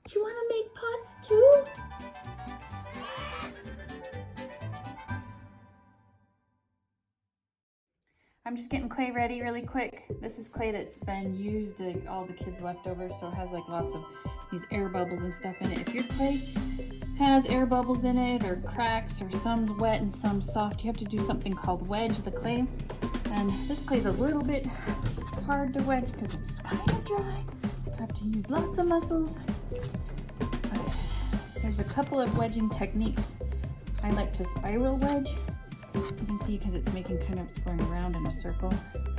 Do you want to make pots too? I'm just getting clay ready really quick. This is clay that's been used, like all the kids' leftovers, so it has like lots of these air bubbles and stuff in it. If your clay has air bubbles in it or cracks or some's wet and some soft, you have to do something called wedge the clay. And this clay's a little bit hard to wedge because it's kind of dry, so I have to use lots of muscles. But there's a couple of wedging techniques. I like to spiral wedge. You can see because it's making it's going around in a circle,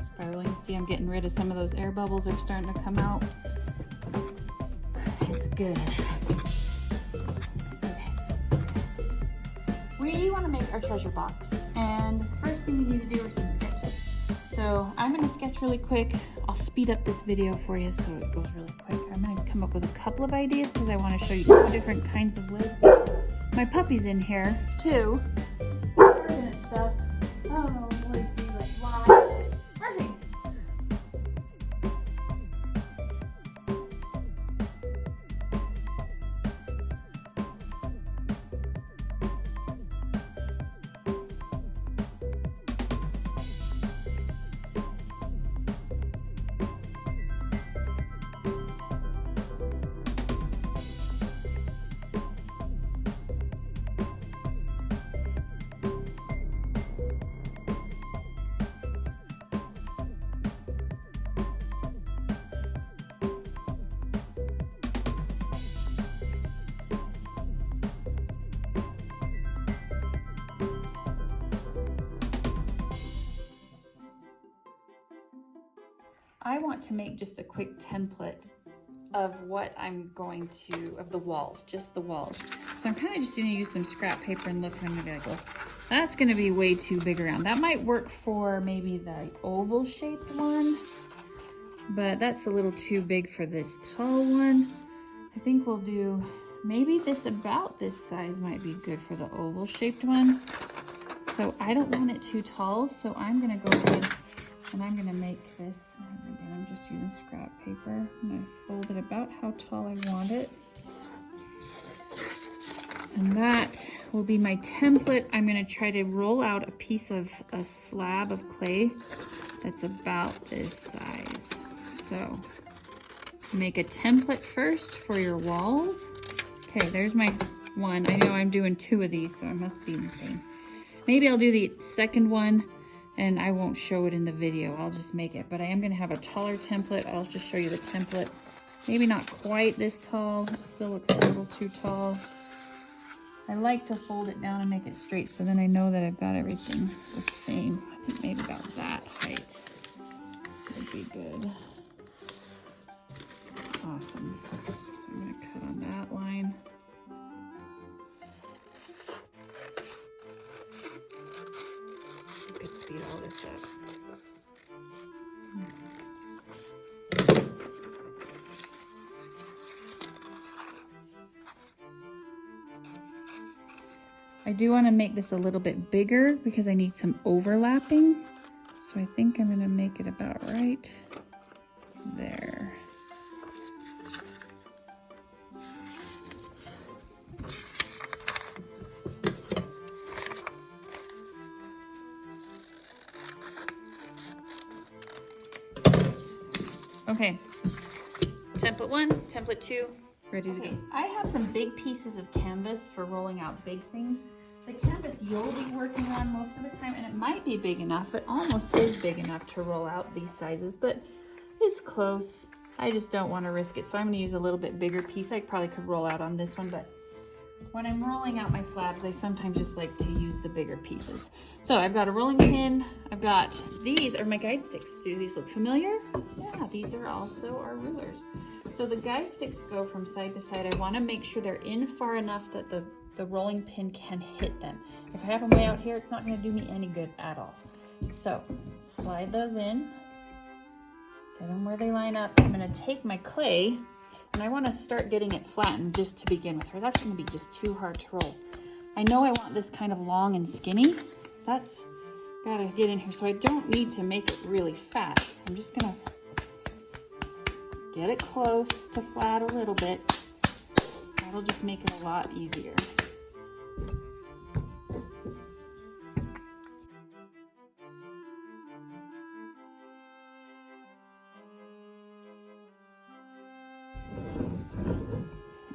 spiraling. See, I'm getting rid of some of those air bubbles that are starting to come out. It's good. Okay. We want to make our treasure box, and the first thing we need to do are some sketches. So I'm going to sketch really quick. I'll speed up this video for you so it goes really quick. I'm going to come up with a couple of ideas because I want to show you 2 different kinds of lids. My puppy's in here too. Stuff. Oh, what do you see? Like fly. Murphy. I want to make just a quick template of what I'm going to, of the walls, just the walls. So I'm kind of just gonna use some scrap paper and look, and I'm gonna be like, well, that's gonna be way too big around. That might work for maybe the oval shaped one, but that's a little too big for this tall one. I think we'll do, maybe this about this size might be good for the oval shaped one. So I don't want it too tall, so I'm gonna go ahead and I'm gonna make this, again, I'm just using scrap paper. I'm gonna fold it about how tall I want it. And that will be my template. I'm gonna try to roll out a piece of a slab of clay that's about this size. So make a template first for your walls. Okay, there's my one. I know I'm doing 2 of these, so I must be insane. Maybe I'll do the second one and I won't show it in the video. I'll just make it, but I am gonna have a taller template. I'll just show you the template. Maybe not quite this tall. It still looks a little too tall. I like to fold it down and make it straight so then I know that I've got everything the same. I think maybe about that height would be good. Awesome. So I'm gonna cut on that line. I could speed all this up. I do want to make this a little bit bigger because I need some overlapping. So I think I'm going to make it about right there. Okay, template 1, template 2, ready to go. I have some big pieces of canvas for rolling out big things. The canvas you'll be working on most of the time, and it might be big enough, it almost is big enough to roll out these sizes, but it's close. I just don't want to risk it, so I'm going to use a little bit bigger piece. I probably could roll out on this one, but when I'm rolling out my slabs, I sometimes just like to use the bigger pieces. So I've got a rolling pin. I've got, these are my guide sticks. Do these look familiar? Yeah, these are also our rulers. So the guide sticks go from side to side. I want to make sure they're in far enough that the rolling pin can hit them. If I have them way out here, it's not going to do me any good at all. So slide those in, get them where they line up. I'm going to take my clay and I want to start getting it flattened just to begin with, or that's going to be just too hard to roll. I know I want this kind of long and skinny. That's got to get in here, so I don't need to make it really fat. So I'm just going to get it close to flat a little bit. That'll just make it a lot easier.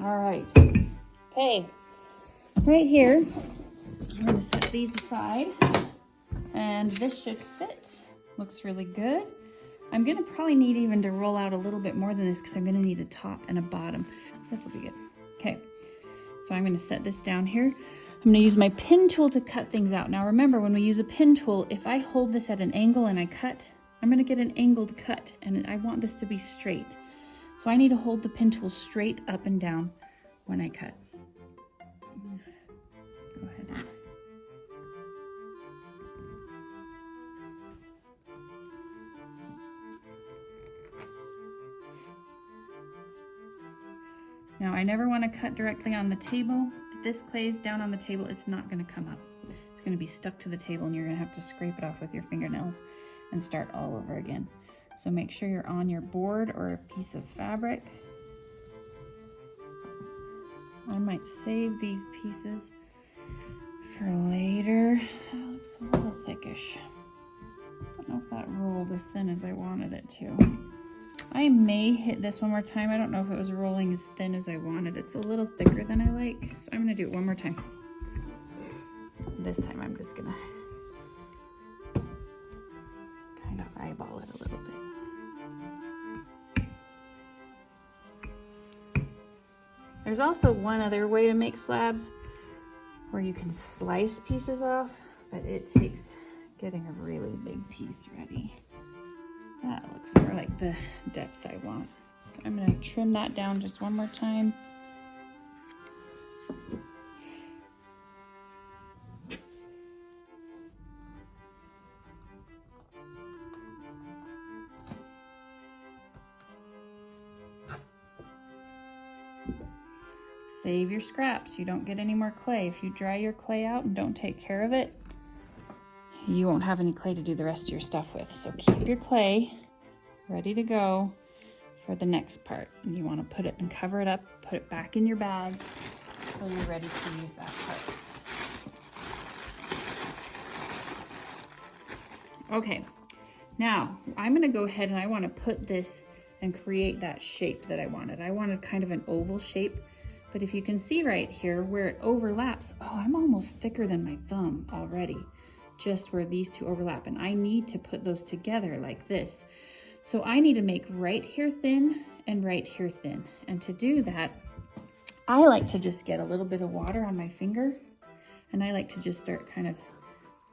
All right, okay, right here, I'm gonna set these aside and this should fit. Looks really good. I'm gonna probably need even to roll out a little bit more than this because I'm gonna need a top and a bottom. This will be good. Okay, so I'm gonna set this down here. I'm gonna use my pin tool to cut things out. Now remember, when we use a pin tool, if I hold this at an angle and I cut, I'm gonna get an angled cut, and I want this to be straight. So I need to hold the pin tool straight up and down when I cut. Go ahead. Now I never want to cut directly on the table. If this clay's down on the table, it's not going to come up. It's going to be stuck to the table and you're going to have to scrape it off with your fingernails and start all over again. So make sure you're on your board or a piece of fabric. I might save these pieces for later. That looks a little thickish. I don't know if that rolled as thin as I wanted it to. I may hit this one more time. I don't know if it was rolling as thin as I wanted. It's a little thicker than I like, so I'm gonna do it one more time. This time I'm just gonna kind of eyeball it a little bit. There's also one other way to make slabs where you can slice pieces off, but it takes getting a really big piece ready. That looks more like the depth I want. So I'm gonna trim that down just one more time. Save your scraps. You don't get any more clay. If you dry your clay out and don't take care of it, you won't have any clay to do the rest of your stuff with. So keep your clay ready to go for the next part. And you want to put it and cover it up, put it back in your bag so you're ready to use that part. Okay, now I'm going to go ahead and I want to put this and create that shape that I wanted. I wanted kind of an oval shape. But if you can see right here where it overlaps, oh, I'm almost thicker than my thumb already, just where these two overlap. And I need to put those together like this. So I need to make right here thin and right here thin. And to do that, I like to just get a little bit of water on my finger and I like to just start kind of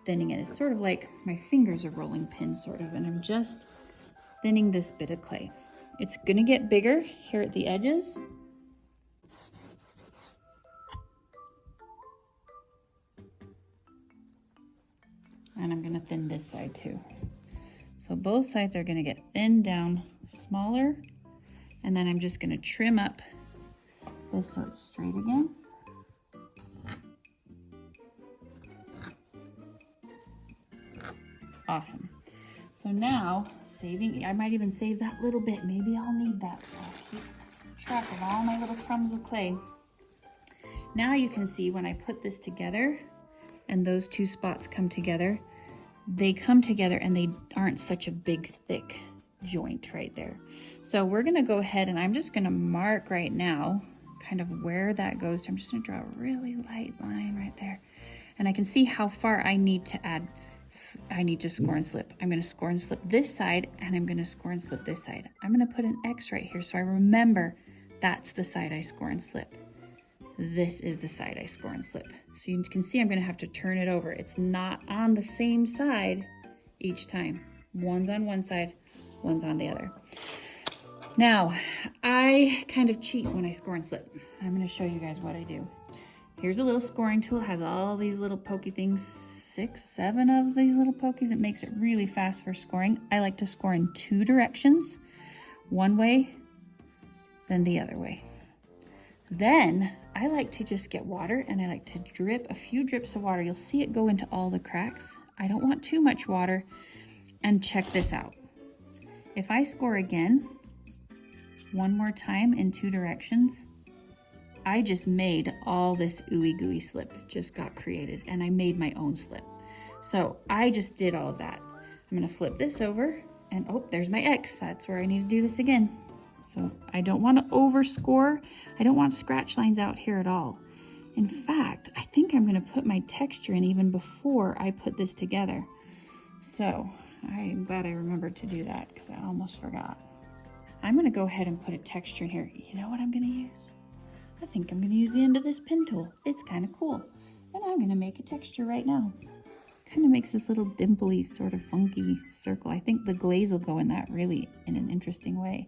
thinning it. It's sort of like my finger's a rolling pin sort of, and I'm just thinning this bit of clay. It's gonna get bigger here at the edges. And I'm gonna thin this side too. So both sides are gonna get thinned down smaller. And then I'm just gonna trim up this so it's straight again. Awesome. So now, I might even save that little bit. Maybe I'll need that, so I'll keep track of all my little crumbs of clay. Now you can see when I put this together and those two spots come together, they come together and they aren't such a big, thick joint right there. So we're gonna go ahead and I'm just gonna mark right now kind of where that goes. I'm just gonna draw a really light line right there. And I can see how far I need to add. I need to score and slip. I'm gonna score and slip this side and I'm gonna score and slip this side. I'm gonna put an X right here so I remember that's the side I score and slip. This is the side I score and slip. So you can see I'm gonna have to turn it over. It's not on the same side each time. One's on one side, one's on the other. Now, I kind of cheat when I score and slip. I'm gonna show you guys what I do. Here's a little scoring tool, has all these little pokey things, 6, 7 of these little pokies. It makes it really fast for scoring. I like to score in 2 directions, one way, then the other way. Then I like to just get water and I like to drip a few drips of water. You'll see it go into all the cracks. I don't want too much water. And check this out. If I score again, one more time in 2 directions, I just made all this ooey gooey slip, just got created, and I made my own slip. So I just did all of that. I'm gonna flip this over, and oh, there's my X. That's where I need to do this again. So I don't want to overscore. I don't want scratch lines out here at all. In fact, I think I'm gonna put my texture in even before I put this together. So I'm glad I remembered to do that because I almost forgot. I'm gonna go ahead and put a texture in here. You know what I'm gonna use? I think I'm gonna use the end of this pen tool. It's kind of cool. And I'm gonna make a texture right now. Kind of makes this little dimply sort of funky circle. I think the glaze will go in that really in an interesting way.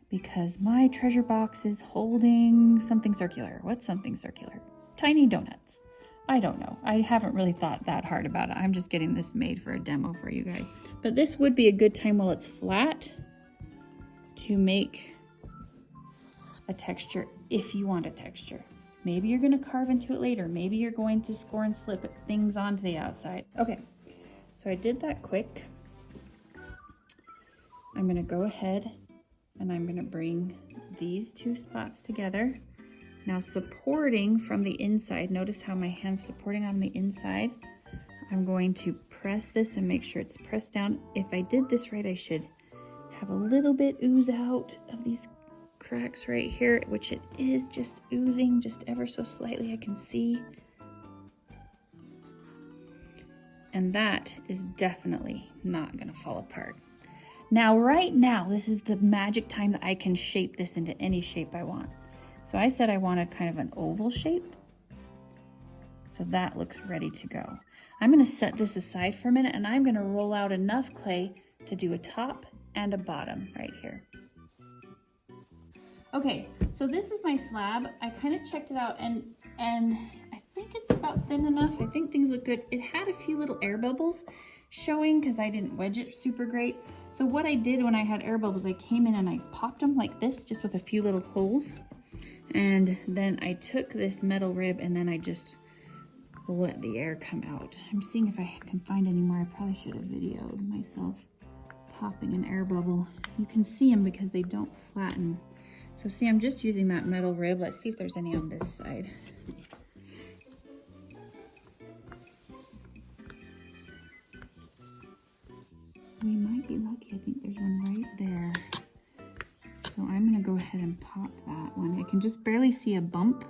Because my treasure box is holding something circular. What's something circular? Tiny donuts. I don't know. I haven't really thought that hard about it. I'm just getting this made for a demo for you guys. But this would be a good time while it's flat to make a texture if you want a texture. Maybe you're gonna carve into it later. Maybe you're going to score and slip things onto the outside. Okay, so I did that quick. I'm gonna go ahead and I'm gonna bring these two spots together. Now supporting from the inside, notice how my hand's supporting on the inside. I'm going to press this and make sure it's pressed down. If I did this right, I should have a little bit ooze out of these cracks right here, which it is just oozing just ever so slightly, I can see. And that is definitely not gonna fall apart. Now, right now, this is the magic time that I can shape this into any shape I want. So I said I wanted kind of an oval shape. So that looks ready to go. I'm gonna set this aside for a minute and I'm gonna roll out enough clay to do a top and a bottom right here. Okay, so this is my slab. I kind of checked it out and I think it's about thin enough. I think things look good. It had a few little air bubbles showing because I didn't wedge it super great. So what I did when I had air bubbles, I came in and I popped them like this, just with a few little holes. And then I took this metal rib and then I just let the air come out. I'm seeing if I can find any more. I probably should have videoed myself popping an air bubble. You can see them because they don't flatten. So see, I'm just using that metal rib. Let's see if there's any on this side. We might be lucky. I think there's one right there. So I'm gonna go ahead and pop that one. I can just barely see a bump.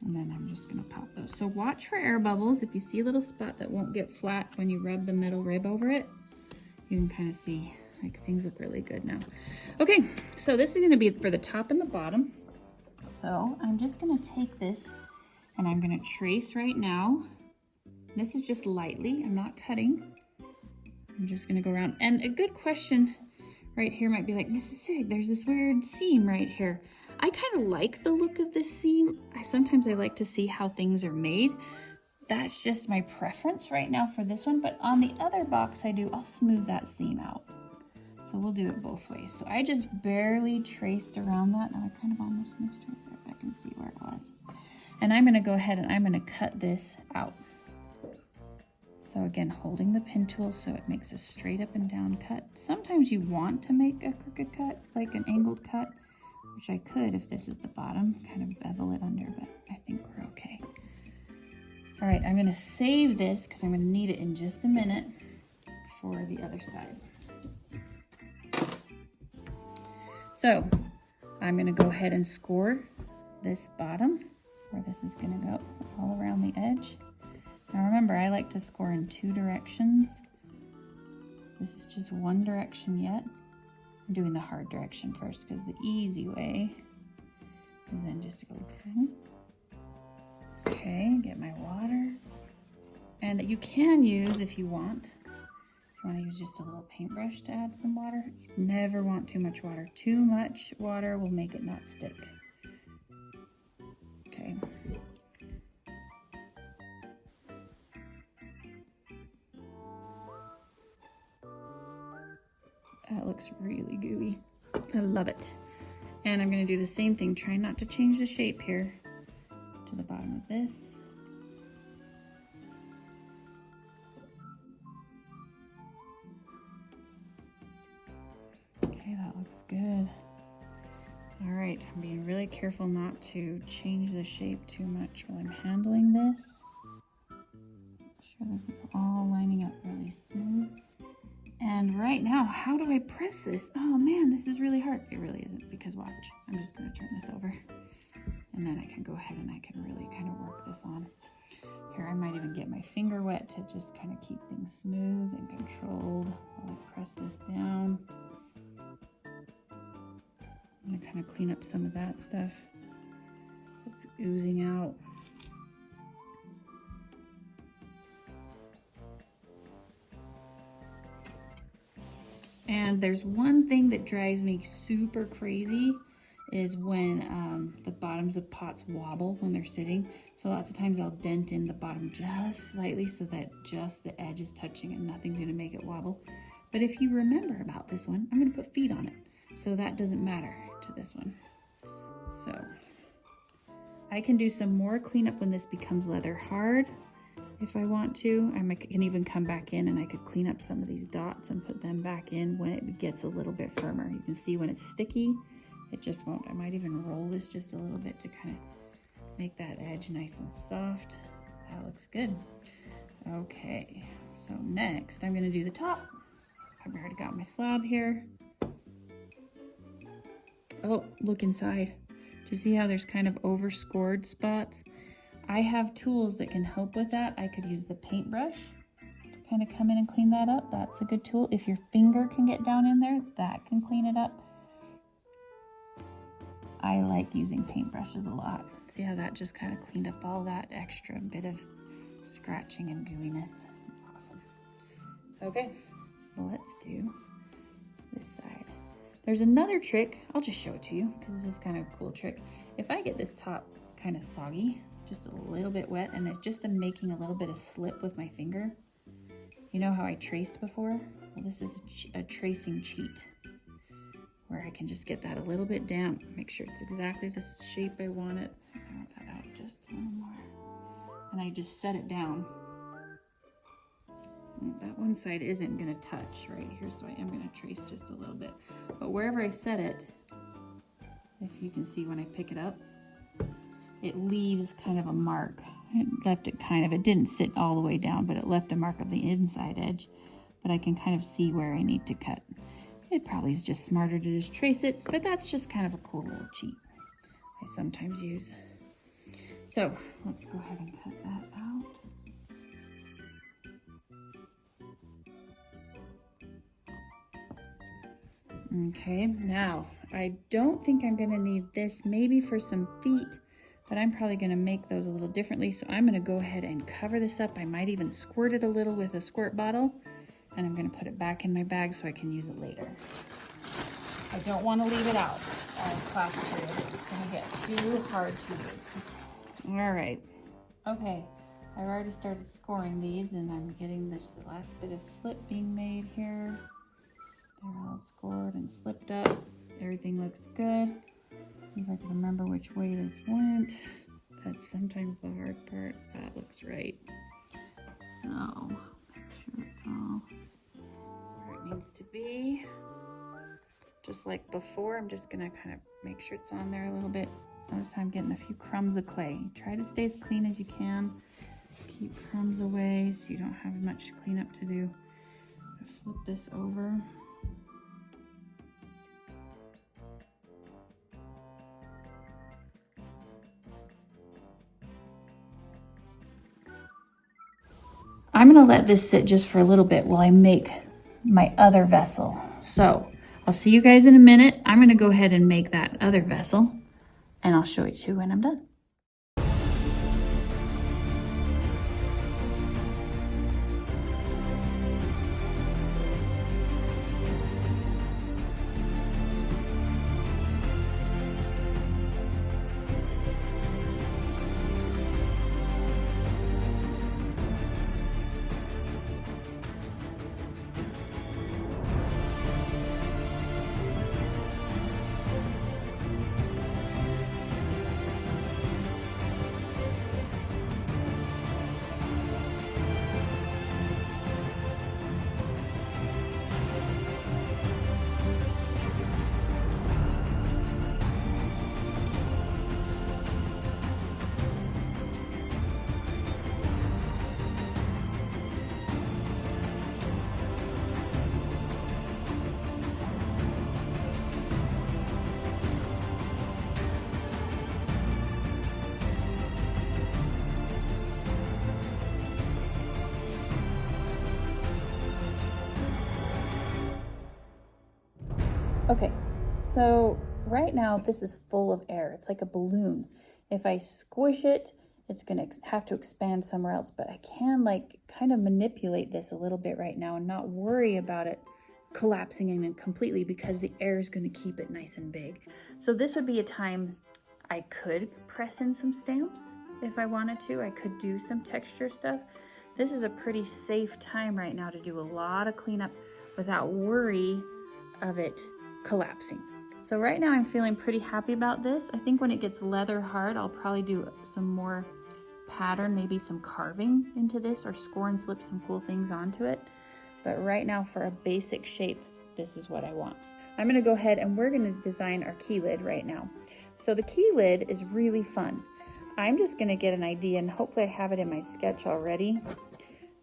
And then I'm just gonna pop those. So watch for air bubbles. If you see a little spot that won't get flat when you rub the metal rib over it, you can kind of see, like, things look really good now. Okay, so this is gonna be for the top and the bottom. So I'm just gonna take this and I'm gonna trace right now. This is just lightly, I'm not cutting. I'm just gonna go around. And a good question right here might be like, Mrs. Sigg, there's this weird seam right here. I kind of like the look of this seam. Sometimes I like to see how things are made. That's just my preference right now for this one, but on the other box I'll smooth that seam out. So we'll do it both ways. So I just barely traced around that. Now I kind of almost missed right there, but I can see where it was. And I'm gonna go ahead and I'm gonna cut this out. So again, holding the pen tool so it makes a straight up and down cut. Sometimes you want to make a crooked cut, like an angled cut, which I could if this is the bottom, kind of bevel it under, but I think we're okay. All right, I'm gonna save this because I'm gonna need it in just a minute for the other side. So I'm gonna go ahead and score this bottom, where this is gonna go all around the edge. Now remember, I like to score in 2 directions. This is just one direction yet. I'm doing the hard direction first because the easy way is then just to go, okay, get my water. And you can use, if you want to use just a little paintbrush to add some water. You never want too much water. Too much water will make it not stick. Okay. That looks really gooey. I love it. And I'm gonna do the same thing, try not to change the shape here to the bottom of this. Okay, that looks good. All right, I'm being really careful not to change the shape too much while I'm handling this. Make sure this is all lining up really smooth. And right now, how do I press this? Oh man, this is really hard. It really isn't, because watch, I'm just gonna turn this over and then I can go ahead and I can really kind of work this on. Here, I might even get my finger wet to just kind of keep things smooth and controlled while I press this down. I'm gonna kind of clean up some of that stuff that's oozing out. And there's one thing that drives me super crazy is when the bottoms of pots wobble when they're sitting. So lots of times I'll dent in the bottom just slightly so that just the edge is touching and nothing's gonna make it wobble. But if you remember about this one, I'm gonna put feet on it. So that doesn't matter to this one. So I can do some more cleanup when this becomes leather hard. If I want to, I can even come back in and I could clean up some of these dots and put them back in when it gets a little bit firmer. You can see when it's sticky, it just won't. I might even roll this just a little bit to kind of make that edge nice and soft. That looks good. Okay, so next I'm gonna do the top. I've already got my slab here. Oh, look inside. Do you see how there's kind of over-scored spots? I have tools that can help with that. I could use the paintbrush to kind of come in and clean that up. That's a good tool. If your finger can get down in there, that can clean it up. I like using paintbrushes a lot. See how that just kind of cleaned up all that extra bit of scratching and gooiness. Awesome. Okay, well, let's do this side. There's another trick. I'll just show it to you because this is kind of a cool trick. If I get this top kind of soggy, just a little bit wet, and I just am making a little bit of slip with my finger. You know how I traced before? Well, this is a tracing cheat where I can just get that a little bit damp, make sure it's exactly the shape I want it. I want that out just a little more. And I just set it down. That one side isn't gonna touch right here, so I am gonna trace just a little bit. But wherever I set it, if you can see when I pick it up, it leaves kind of a mark. It left it kind of, it didn't sit all the way down, but it left a mark of the inside edge. But I can kind of see where I need to cut. It probably is just smarter to just trace it, but that's just kind of a cool little cheat I sometimes use. So let's go ahead and cut that out. Okay, now I don't think I'm gonna need this, maybe for some feet, but I'm probably gonna make those a little differently. So I'm gonna go ahead and cover this up. I might even squirt it a little with a squirt bottle, and I'm gonna put it back in my bag so I can use it later. I don't wanna leave it out as class period. It's gonna get too hard to use. All right, okay. I've already started scoring these, and I'm getting the last bit of slip being made here. They're all scored and slipped up. Everything looks good. Let's see if I can remember which way this went. That's sometimes the hard part. That looks right. So, make sure it's all where it needs to be. Just like before, I'm just gonna kind of make sure it's on there a little bit. Notice I'm getting a few crumbs of clay. Try to stay as clean as you can. Keep crumbs away so you don't have much cleanup to do. Flip this over. I'm gonna let this sit just for a little bit while I make my other vessel. So I'll see you guys in a minute. I'm gonna go ahead and make that other vessel, and I'll show it to you when I'm done. Okay, so right now this is full of air. It's like a balloon. If I squish it, it's gonna have to expand somewhere else, but I can like kind of manipulate this a little bit right now and not worry about it collapsing in completely because the air is gonna keep it nice and big. So this would be a time I could press in some stamps if I wanted to. I could do some texture stuff. This is a pretty safe time right now to do a lot of cleanup without worry of it collapsing. So right now I'm feeling pretty happy about this. I think when it gets leather hard, I'll probably do some more pattern, maybe some carving into this or score and slip some cool things onto it. But right now for a basic shape, this is what I want. I'm gonna go ahead and we're gonna design our key lid right now. So the key lid is really fun. I'm just gonna get an idea and hopefully I have it in my sketch already,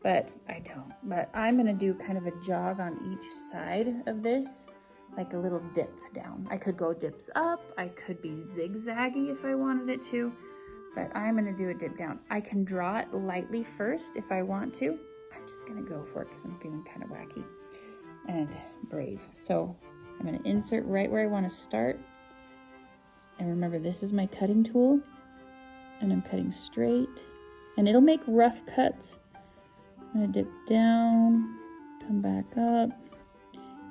but I don't. But I'm gonna do kind of a jog on each side of this, like a little dip down. I could go dips up, I could be zigzaggy if I wanted it to, but I'm gonna do a dip down. I can draw it lightly first if I want to. I'm just gonna go for it because I'm feeling kind of wacky and brave. So I'm gonna insert right where I wanna start. And remember, this is my cutting tool and I'm cutting straight and it'll make rough cuts. I'm gonna dip down, come back up.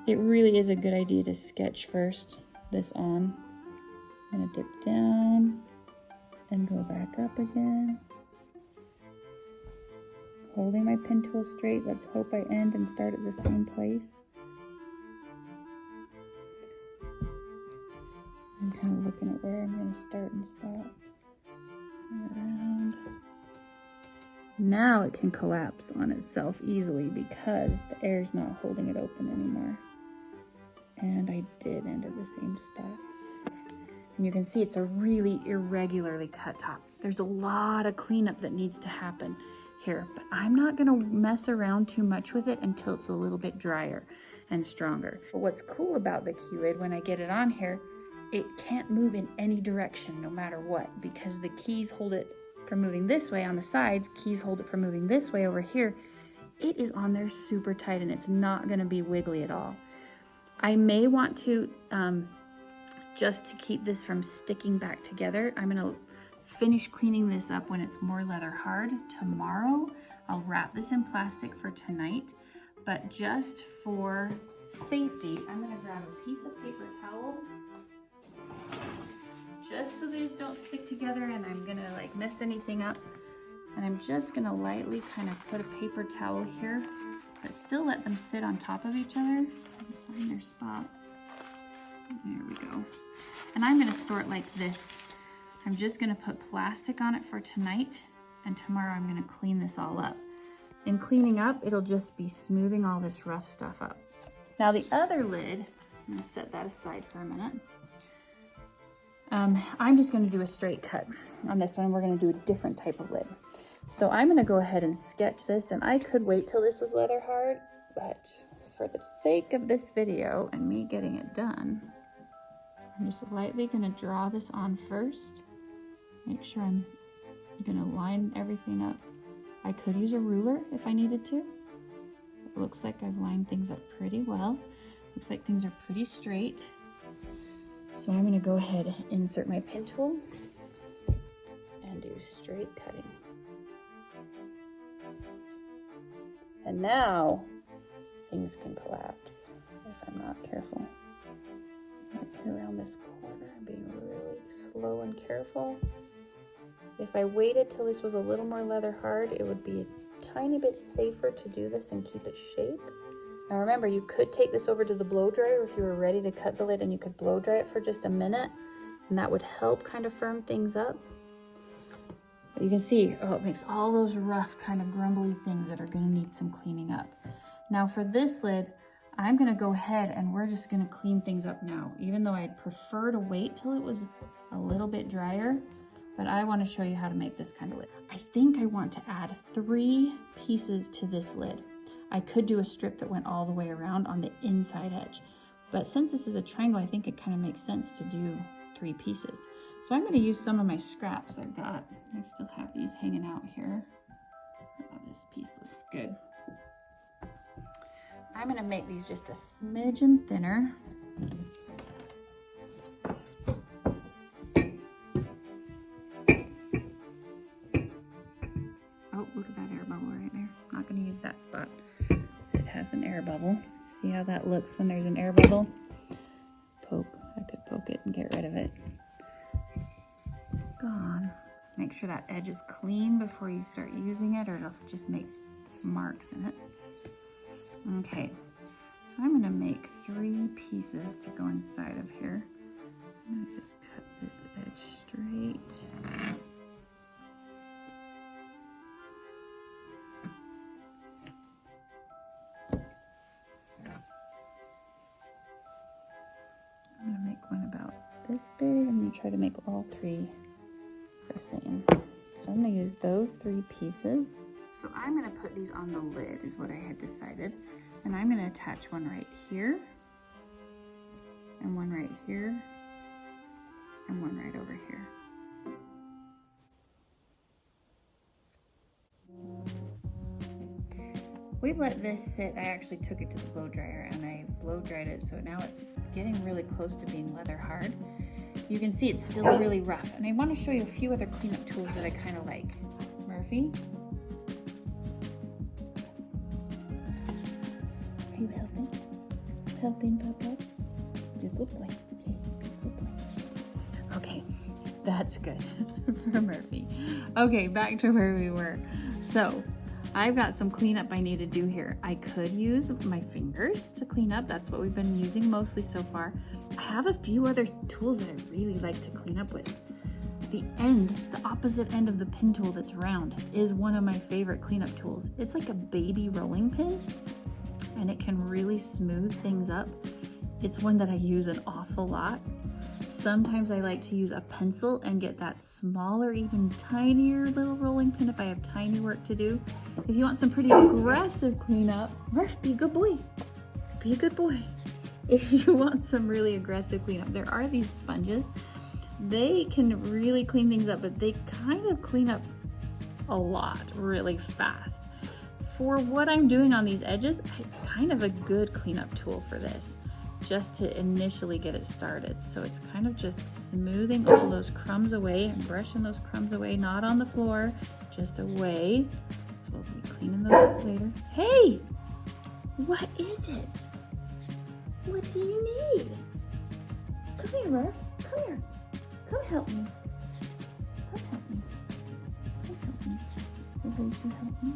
It really is a good idea to sketch first this on. I'm gonna dip down and go back up again. Holding my pen tool straight. Let's hope I end and start at the same place. I'm kind of looking at where I'm gonna start and stop. Around. Now it can collapse on itself easily because the air is not holding it open anymore. And I did end at the same spot. And you can see it's a really irregularly cut top. There's a lot of cleanup that needs to happen here, but I'm not gonna mess around too much with it until it's a little bit drier and stronger. But what's cool about the key lid, when I get it on here, it can't move in any direction no matter what, because the keys hold it from moving this way on the sides, keys hold it from moving this way over here. It is on there super tight and it's not gonna be wiggly at all. I may want to, just to keep this from sticking back together, I'm gonna finish cleaning this up when it's more leather hard tomorrow. I'll wrap this in plastic for tonight, but just for safety, I'm gonna grab a piece of paper towel just so these don't stick together and I'm gonna like mess anything up. And I'm just gonna lightly kind of put a paper towel here, but still let them sit on top of each other. Find their spot. There we go. And I'm gonna store it like this. I'm just gonna put plastic on it for tonight, and tomorrow I'm gonna clean this all up. In cleaning up, it'll just be smoothing all this rough stuff up. Now the other lid, I'm gonna set that aside for a minute. I'm just gonna do a straight cut on this one. We're gonna do a different type of lid. So I'm gonna go ahead and sketch this, and I could wait till this was leather hard, but for the sake of this video and me getting it done, I'm just lightly gonna draw this on first. Make sure I'm gonna line everything up. I could use a ruler if I needed to. It looks like I've lined things up pretty well. Looks like things are pretty straight. So I'm gonna go ahead and insert my pen tool and do straight cutting. And now things can collapse if I'm not careful. Working around this corner, I'm being really slow and careful. If I waited till this was a little more leather hard, it would be a tiny bit safer to do this and keep its shape. Now remember, you could take this over to the blow dryer if you were ready to cut the lid, and you could blow dry it for just a minute, and that would help kind of firm things up. But you can see, oh, it makes all those rough kind of grumbly things that are gonna need some cleaning up. Now for this lid, I'm gonna go ahead and we're just gonna clean things up now, even though I'd prefer to wait till it was a little bit drier, but I wanna show you how to make this kind of lid. I think I want to add 3 pieces to this lid. I could do a strip that went all the way around on the inside edge, but since this is a triangle, I think it kind of makes sense to do 3 pieces. So I'm going to use some of my scraps I've got. I still have these hanging out here. Oh, this piece looks good. I'm going to make these just a smidgen thinner. use that spot. So it has an air bubble. See how that looks when there's an air bubble? I could poke it and get rid of it. Gone. Make sure that edge is clean before you start using it, or it'll just make marks in it. Okay, so I'm gonna make 3 pieces to go inside of here. I'm gonna just cut this edge straight. I'm gonna make one about this big. I'm gonna try to make all 3 the same. So I'm gonna use those 3 pieces. So I'm gonna put these on the lid is what I had decided. And I'm gonna attach one right here, and one right here, and one right over here. We've let this sit. I actually took it to the blow dryer and I blow dried it, so now it's getting really close to being leather hard. You can see it's still really rough, and I want to show you a few other cleanup tools that I kind of like. Murphy, are you helping? Helping, Papa? You're a good boy. Okay, good boy. Okay, that's good for Murphy. Okay, back to where we were. So I've got some cleanup I need to do here. I could use my fingers to clean up. That's what we've been using mostly so far. I have a few other tools that I really like to clean up with. The opposite end of the pin tool that's round is one of my favorite cleanup tools. It's like a baby rolling pin, and it can really smooth things up. It's one that I use an awful lot. Sometimes I like to use a pencil and get that smaller, even tinier little rolling pin if I have tiny work to do. If you want some pretty aggressive cleanup, Murph, be a good boy. Be a good boy. If you want some really aggressive cleanup, there are these sponges. They can really clean things up, but they kind of clean up a lot really fast. For what I'm doing on these edges, it's kind of a good cleanup tool for this, just to initially get it started. So it's kind of just smoothing all those crumbs away and brushing those crumbs away, not on the floor, just away. So we'll be cleaning those up later. Hey, what is it? What do you need? Come here, Murph. Come here. Come help me. Come help me. Come help me. Will you help me?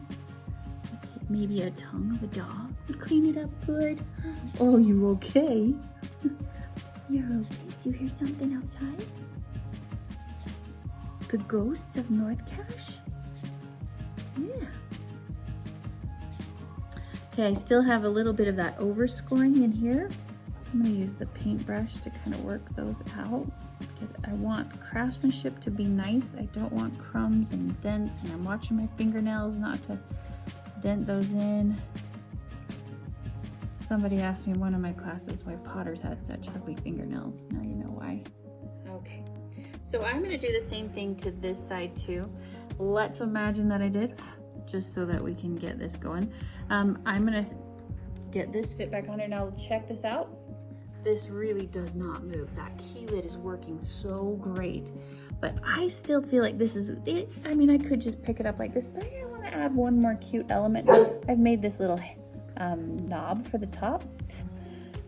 Okay, maybe a tongue of a dog would clean it up good. Oh, you okay? You're okay. Do you hear something outside? The ghosts of North Cache? Yeah. Okay, I still have a little bit of that overscoring in here. I'm gonna use the paintbrush to kind of work those out. I want craftsmanship to be nice. I don't want crumbs and dents, and I'm watching my fingernails not to dent those in. Somebody asked me in one of my classes why potters had such ugly fingernails. Now you know why. Okay, so I'm gonna do the same thing to this side too. Let's imagine that I did, just so that we can get this going. I'm gonna get this fit back on it. Now check this out. This really does not move. That key lid is working so great, but I still feel like this is it. I mean, I could just pick it up like this, but I want to add one more cute element. I've made this little knob for the top.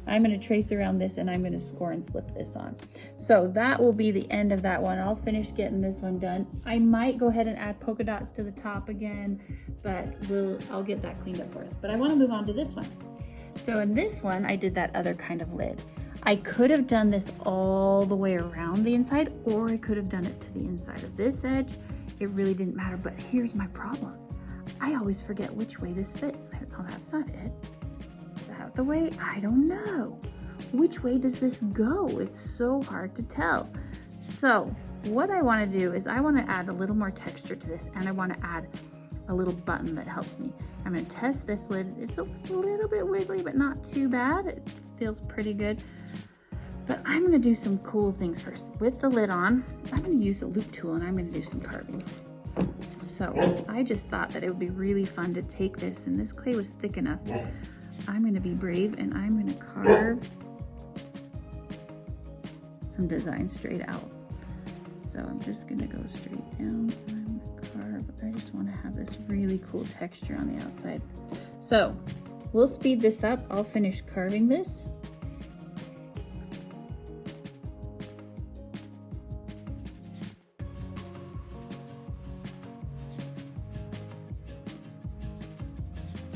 I'm going to trace around this, and I'm going to score and slip this on. So that will be the end of that one. I'll finish getting this one done. I might go ahead and add polka dots to the top again, but I'll get that cleaned up for us. But I want to move on to this one. So in this one, I did that other kind of lid. I could have done this all the way around the inside, or I could have done it to the inside of this edge. It really didn't matter, but here's my problem. I always forget which way this fits. Oh, that's not it. Is that the way? I don't know. Which way does this go? It's so hard to tell. So what I want to do is I want to add a little more texture to this, and I want to add a little button that helps me. I'm going to test this lid. It's a little bit wiggly, but not too bad. It feels pretty good. But I'm going to do some cool things first. With the lid on, I'm going to use a loop tool, and I'm going to do some carving. So I just thought that it would be really fun to take this, and this clay was thick enough. I'm going to be brave, and I'm going to carve some design straight out. So I'm just going to go straight down. I'm going to carve. I just want to have this really cool texture on the outside. So we'll speed this up. I'll finish carving this.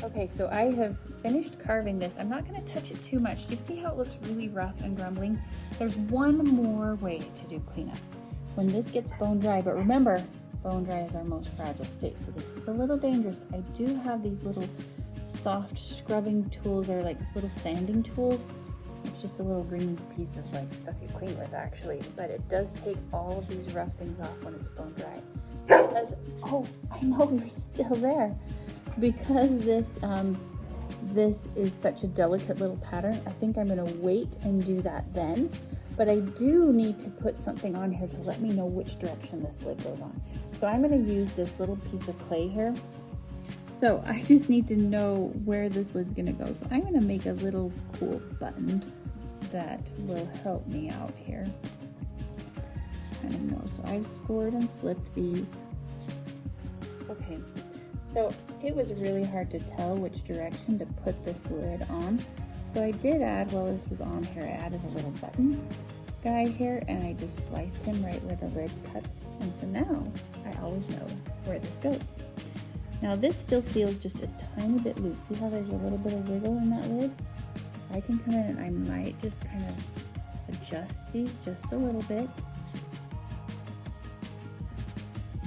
Okay, so I have finished carving this. I'm not going to touch it too much. Do you see how it looks really rough and grumbling? There's one more way to do cleanup. When this gets bone dry, but remember, bone dry is our most fragile state, so this is a little dangerous. I do have these little soft scrubbing tools, or like little sanding tools. It's just a little green piece of like stuff you clean with actually, but it does take all of these rough things off when it's bone dry. Because, oh, I know you're still there. Because this is such a delicate little pattern, I think I'm gonna wait and do that then. But I do need to put something on here to let me know which direction this lid goes on. So I'm gonna use this little piece of clay here. So I just need to know where this lid's gonna go. So I'm gonna make a little cool button that will help me out here. I don't know, so I've scored and slipped these. Okay. So it was really hard to tell which direction to put this lid on. So I did add, while this was on here, I added a little button guy here, and I just sliced him right where the lid cuts. And so now I always know where this goes. Now this still feels just a tiny bit loose. See how there's a little bit of wiggle in that lid? I can come in and I might just kind of adjust these just a little bit.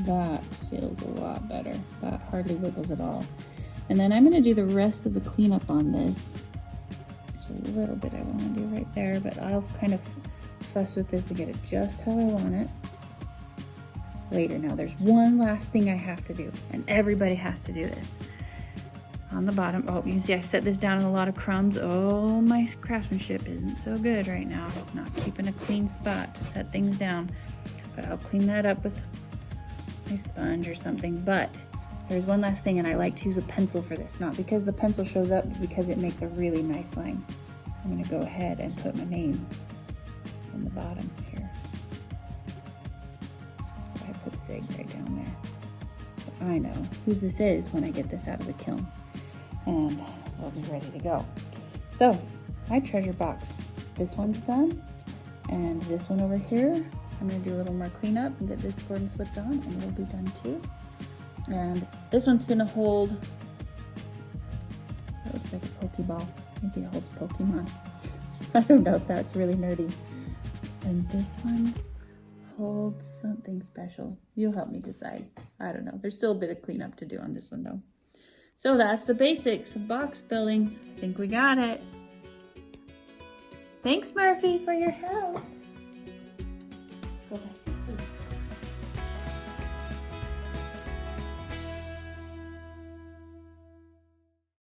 That feels a lot better. That hardly wiggles at all. And then I'm gonna do the rest of the cleanup on this. There's a little bit I wanna do right there, but I'll kind of fuss with this and get it just how I want it later. Now there's one last thing I have to do, and everybody has to do this. On the bottom, oh, you can see I set this down in a lot of crumbs. Oh, my craftsmanship isn't so good right now. Not keeping a clean spot to set things down, but I'll clean that up with my sponge or something. But there's one last thing, and I like to use a pencil for this, not because the pencil shows up, but because it makes a really nice line. I'm gonna go ahead and put my name in the bottom here. So I put Sigg right down there. So I know whose this is when I get this out of the kiln, and we'll be ready to go. So my treasure box, this one's done, and this one over here, I'm gonna do a little more cleanup and get this scored and slipped on, and we'll be done too. And this one's gonna hold, that looks like a Pokeball. Maybe it holds Pokemon. I don't know if that's really nerdy. And this one holds something special. You'll help me decide. I don't know. There's still a bit of cleanup to do on this one though. So that's the basics of box building. I think we got it. Thanks, Murphy, for your help.